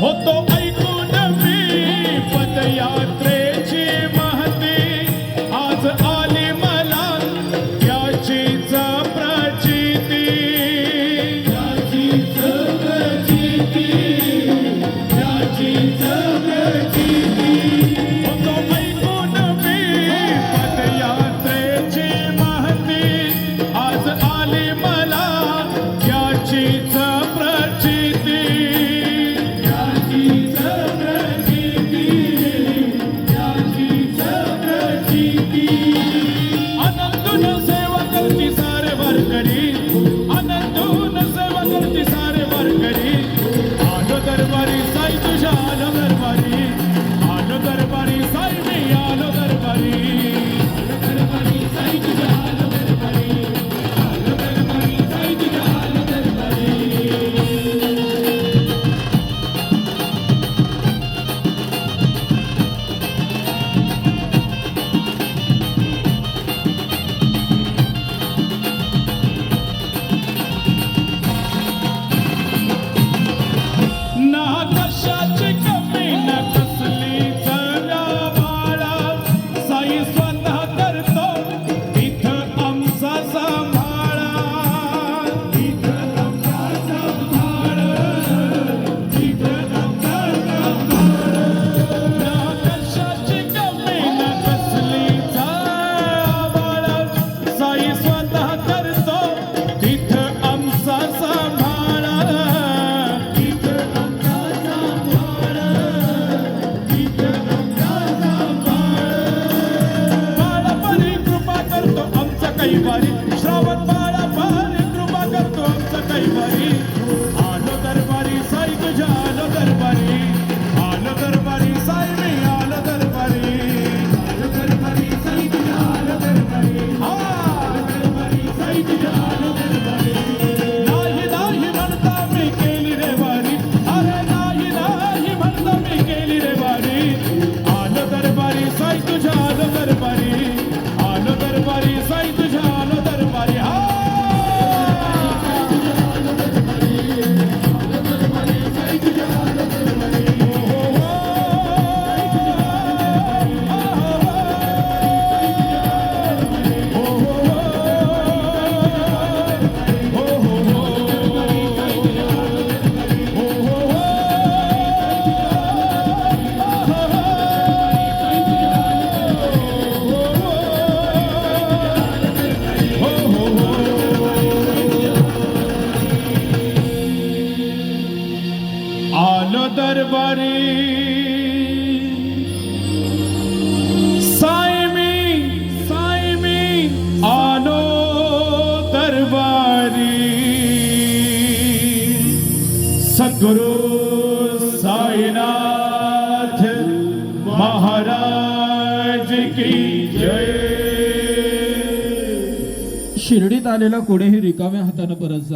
होतो ऐकून मी पदयात्रेची महती, आज आली मला याचीच प्रचिती, याचीच प्रचिती, याचीच प्रचिती. होतो ऐकून मी पदयात्रेची महती, आज आली मला याचीच प्रचिती. आनंदून सेवा करती सारे वारकरी, आनंदून सेवा करती सारे वारकरी. आलो दरबारी साई तुझ्या, आलो दरबारी, आलो दरबारी साई मी, आलो दरबारी, आलो दरबारी साई तुझ्या, आलो दरबारी, आलो दरबारी साई तुझ्या, आलो दरबारी. ना कशाची कमी ना कसली जगावाळा, साई स्वतः करतो इथं आमचा सांभाळा, इथं आमचा सांभाळ, इथं आमचा सांभाळ. ना कशाची कमी ना कसली जगावाळा, साई स्वतः करतो इथं आमचा सांभाळ. कैवारी श्रावण बाळा पारी कृपा करतो आमचा कैवारी. आलो दरबारी साई तुझ्या, आलो दरबारी, आलो दरबारी साई मी, आलो दरबारी, आलो दरबारी साई तुझ्या, आलो दरबारी, आलो दरबारी साई तुझ्या, आलो दरबारी. नाही नाही म्हणता मी केली रे वारी, अरे नाही नाही म्हणता मी केली रे वारी. आलो दरबारी साई तुझ्या, आलो दरबारी, आलो दरबारी साई तुझ्या, आलो दरबारी. आलो दरबारी साई मी, आलो दरबारी. सद्गुरु साईनाथ महाराज की जय. शिर्डीत आलेला कोणीही रिकाम्या हाताने परत